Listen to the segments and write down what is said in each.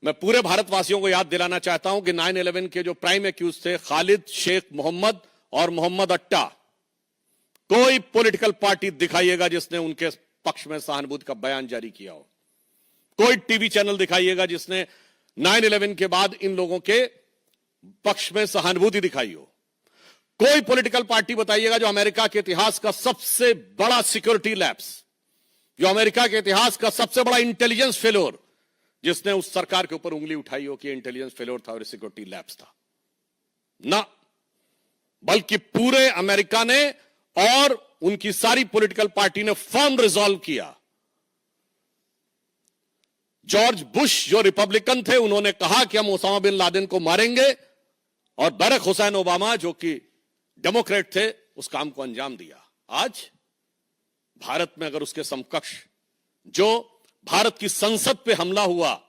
मैं पूरे भारतवासियों को याद दिलाना चाहता हूं कि 9/11 के जो प्राइम एक्यूज थे खालिद शेख मोहम्मद और मोहम्मद अट्टा, कोई पॉलिटिकल पार्टी दिखाइएगा जिसने उनके पक्ष में सहानुभूति का बयान जारी किया हो। कोई टीवी चैनल दिखाइएगा जिसने 9/11 के बाद इन लोगों के पक्ष में सहानुभूति दिखाई हो। कोई पॉलिटिकल पार्टी बताइएगा जो अमेरिका के इतिहास का सबसे बड़ा सिक्योरिटी लैप्स, जो अमेरिका के इतिहास का सबसे बड़ा इंटेलिजेंस फेलोर, जिसने उस सरकार के ऊपर उंगली उठाई हो कि इंटेलिजेंस फेलोर था और सिक्योरिटी लैप्स था। ना, बल्कि पूरे अमेरिका ने और उनकी सारी पॉलिटिकल पार्टी ने फर्म रिजॉल्व किया। जॉर्ज बुश जो रिपब्लिकन थे, उन्होंने कहा कि हम ओसामा बिन लादेन को मारेंगे, और बरक हुसैन ओबामा जो कि डेमोक्रेट थे, उस काम को अंजाम दिया। आज भारत में अगर उसके समकक्ष जो भारत की संसद पे हमला हुआ,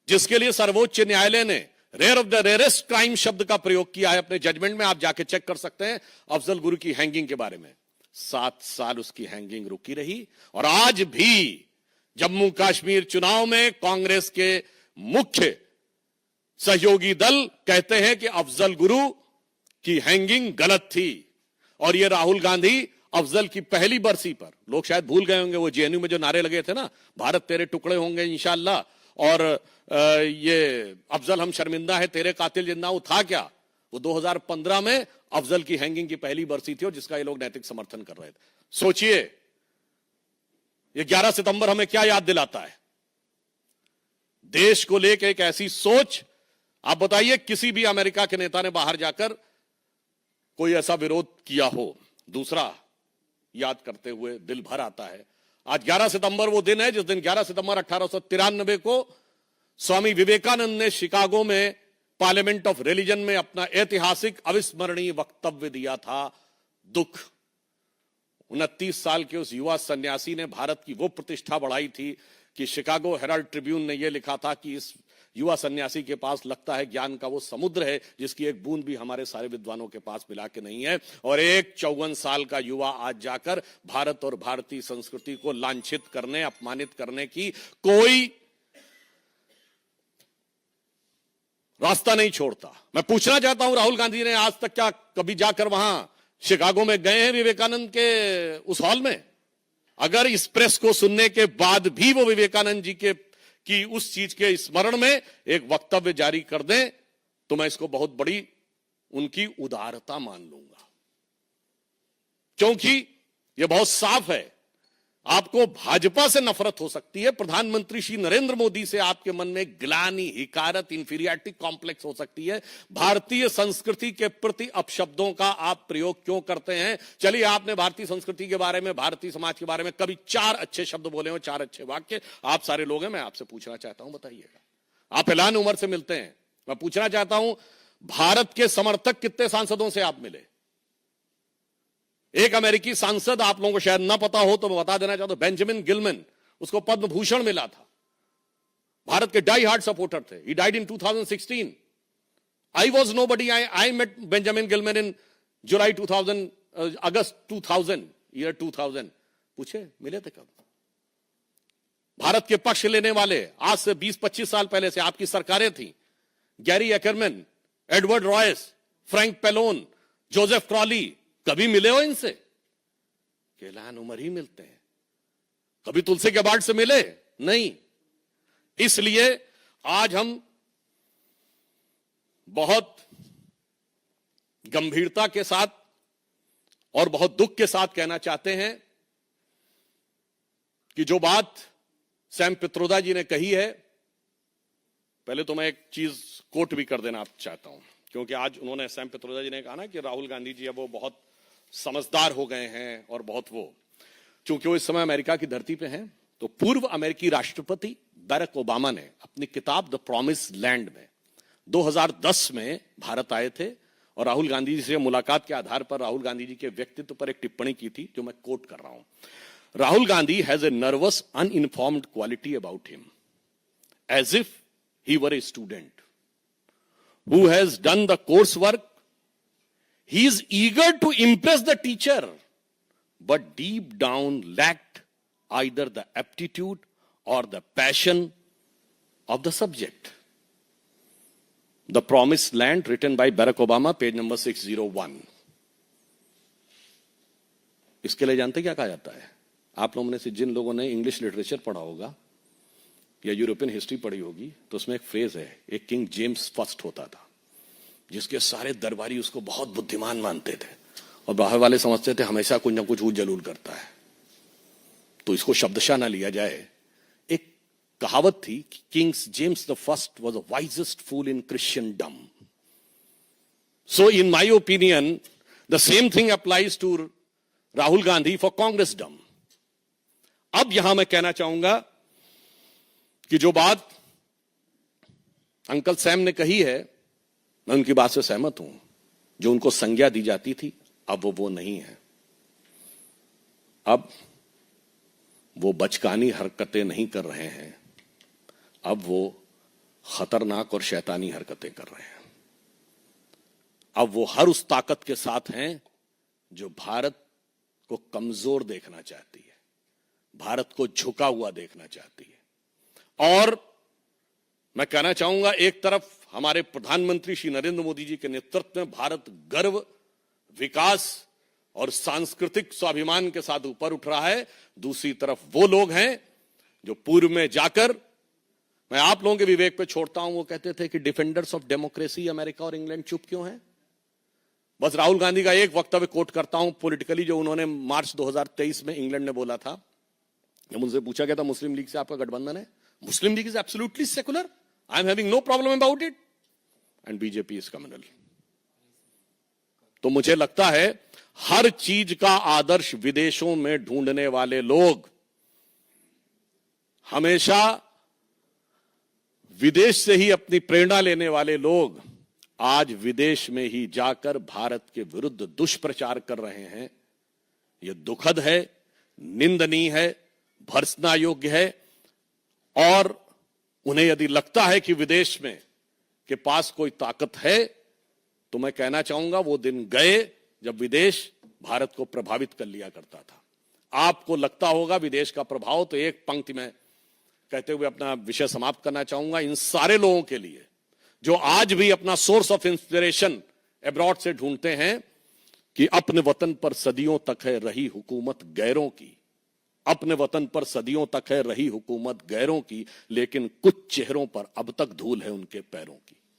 जिसके लिए सर्वोच्च न्यायालय ने rare of the rarest crime शब्द का प्रयोग किया है अपने जजमेंट में, आप जाके चेक कर सकते हैं अफजल गुरु की हैंगिंग के बारे में। 7 साल उसकी हैंगिंग रुकी रही, और आज भी जम्मू कश्मीर चुनाव में कांग्रेस के मुख्य सहयोगी दल कहते हैं कि अफजल गुरु की हैंगिंग गलत थी। और ये राहुल गांधी अफजल की पहली बरसी पर, लोग शायद भूल गए होंगे वो जेएनयू में जो नारे लगे थे ना, भारत तेरे टुकड़े होंगे इंशाअल्लाह, और ये अफजल हम शर्मिंदा है तेरे कातिल जिंदा, वो था क्या? वो 2015 में अफजल की हैंगिंग की पहली बरसी थी, और जिसका ये लोग नैतिक समर्थन कर रहे थे। सोचिए, ये 11 सितंबर हमें क्या याद दिलाता है? देश को लेकर एक ऐसी सोच। आप बताइए, किसी भी अमेरिका के नेता ने बाहर जाकर कोई ऐसा विरोध किया हो? दूसरा, याद करते हुए दिल भर आता है, आज 11 सितंबर वो दिन है जिस दिन 11 सितंबर 1893 को स्वामी विवेकानंद ने शिकागो में पार्लियामेंट ऑफ रिलीजन में अपना ऐतिहासिक अविस्मरणीय वक्तव्य दिया था। दुख, 29 साल के उस युवा सन्यासी ने भारत की वो प्रतिष्ठा बढ़ाई थी कि शिकागो हेराल्ड ट्रिब्यून ने यह लिखा था कि इस युवा सन्यासी के पास लगता है ज्ञान का वो समुद्र है जिसकी एक बूंद भी हमारे सारे विद्वानों के पास मिला के नहीं है। और एक 54 साल का युवा आज जाकर भारत और भारतीय संस्कृति को लांछित करने, अपमानित करने की कोई रास्ता नहीं छोड़ता। मैं पूछना चाहता हूं, राहुल गांधी ने आज तक क्या कभी जाकर वहां शिकागो में गए हैं विवेकानंद के उस हॉल में? अगर इस प्रेस को सुनने के बाद भी वो विवेकानंद जी के कि उस चीज के स्मरण में एक वक्तव्य जारी कर दें, तो मैं इसको बहुत बड़ी उनकी उदारता मान लूंगा। क्योंकि यह बहुत साफ है, आपको भाजपा से नफरत हो सकती है, प्रधानमंत्री श्री नरेंद्र मोदी से आपके मन में ग्लानि, हिकारत, इंफीरियरिटी कॉम्प्लेक्स हो सकती है। भारतीय संस्कृति के प्रति अपशब्दों का आप प्रयोग क्यों करते हैं? चलिए, आपने भारतीय संस्कृति के बारे में, भारतीय समाज के बारे में कभी 4 अच्छे शब्द बोले हो, 4 अच्छे वाक्य? आप सारे लोग हैं, मैं आपसे पूछना चाहता हूं, बताइएगा। आप ऐलान उमर से मिलते हैं, मैं पूछना चाहता हूं, भारत के समर्थक कितने सांसदों से आप मिले? एक अमेरिकी सांसद, आप लोगों को शायद ना पता हो तो मैं बता देना चाहता हूं, बेंजामिन गिलमैन, उसको पद्म भूषण मिला था। भारत के डाई हार्ड सपोर्टर थे। He died in 2016। I was nobody, I met Benjamin Gilman in July 2000, August 2000, year 2000। पूछे मिले थे कब? भारत के पक्ष लेने वाले आज से 20-25 साल पहले से आपकी सरकारें थी। Gary Ackerman, Edward Royce, Frank Pallone, Joseph Crowley, कभी मिले हो इनसे? ऐलान उमर ही मिलते हैं। कभी तुलसी गैबार्ड से मिले? नहीं। इसलिए आज हम बहुत गंभीरता के साथ और बहुत दुख के साथ कहना चाहते हैं कि जो बात सैम पित्रोदा जी ने कही है, पहले तो मैं एक चीज कोट भी कर देना चाहता हूं, क्योंकि आज उन्होंने, सैम पित्रोदा जी ने कहा ना कि राहुल गांधी जी अब वो बहुत समझदार हो गए हैं और बहुत वो, चूंकि वो इस समय अमेरिका की धरती पे हैं, तो पूर्व अमेरिकी राष्ट्रपति बराक ओबामा ने अपनी किताब द प्रॉमिस लैंड में 2010 में भारत आए थे और राहुल गांधी जी से मुलाकात के आधार पर राहुल गांधी जी के व्यक्तित्व पर एक टिप्पणी की थी, जो मैं कोट कर रहा हूं। Rahul Gandhi has a nervous uninformed quality about him, as if he were a student who has done the coursework. He is eager to impress the teacher, but deep down lacked either the aptitude or the passion of the subject. The Promised Land, written by Barack Obama, page number 601. इसके लिए जानते क्या कहा जाता है? आप लोगों में से जिन लोगों ने इंग्लिश लिटरेचर पढ़ा होगा या यूरोपियन हिस्ट्री पढ़ी होगी, तो उसमें एक फ्रेज है, एक किंग जेम्स फर्स्ट होता था, जिसके सारे दरबारी उसको बहुत बुद्धिमान मानते थे और बाहर वाले समझते थे हमेशा कुछ ना कुछ ऊल जलूल करता है। तो इसको शब्दशः ना लिया जाए। एक कहावत थी, kings James the first was the wisest fool in Christendom. So in my opinion the same thing applies to Rahul Gandhi for Congressdom. अब यहां मैं कहना चाहूंगा कि जो बात अंकल सैम ने कही है, मैं उनकी बात से सहमत हूं। जो उनको संज्ञा दी जाती थी, अब वो नहीं है। अब वो बचकानी हरकतें नहीं कर रहे हैं, अब वो खतरनाक और शैतानी हरकतें कर रहे हैं। अब वो हर उस ताकत के साथ हैं जो भारत को कमजोर देखना चाहती है, भारत को झुका हुआ देखना चाहती है। और मैं कहना चाहूंगा, एक तरफ हमारे प्रधानमंत्री श्री नरेंद्र मोदी जी के नेतृत्व में भारत गर्व, विकास और सांस्कृतिक स्वाभिमान के साथ ऊपर उठ रहा है। दूसरी तरफ वो लोग हैं जो पूर्व में जाकर, मैं आप लोगों के विवेक पे छोड़ता हूं, वो कहते थे कि डिफेंडर्स ऑफ डेमोक्रेसी अमेरिका और इंग्लैंड चुप क्यों हैं। बस राहुल गांधी का एक वक्तव्य कोट करता हूं पॉलिटिकली, जो उन्होंने मार्च 2023 में इंग्लैंड में बोला था। जब उनसे पूछा गया था मुस्लिम लीग से आपका गठबंधन है, Muslim League is absolutely secular, I am having no problem about it, and BJP is communal. तो मुझे लगता है हर चीज का आदर्श विदेशों में ढूंढने वाले लोग, हमेशा विदेश से ही अपनी प्रेरणा लेने वाले लोग, आज विदेश में ही जाकर भारत के विरुद्ध दुष्प्रचार कर रहे हैं। यह दुखद है, निंदनीय है, भर्त्सना योग्य है। और उन्हें यदि लगता है कि विदेश में के पास कोई ताकत है, तो मैं कहना चाहूंगा वो दिन गए जब विदेश भारत को प्रभावित कर लिया करता था। आपको लगता होगा विदेश का प्रभाव, तो एक पंक्ति में कहते हुए अपना विषय समाप्त करना चाहूंगा। इन सारे लोगों के लिए जो आज भी अपना सोर्स ऑफ इंस्पिरेशन अब्रॉड से ढूंढते हैं कि अपने वतन पर सदियों तक है रही हुकूमत गैरों की, अपने वतन पर सदियों तक है रही हुकूमत गैरों की, लेकिन कुछ चेहरों पर अब तक धूल है उनके पैरों की।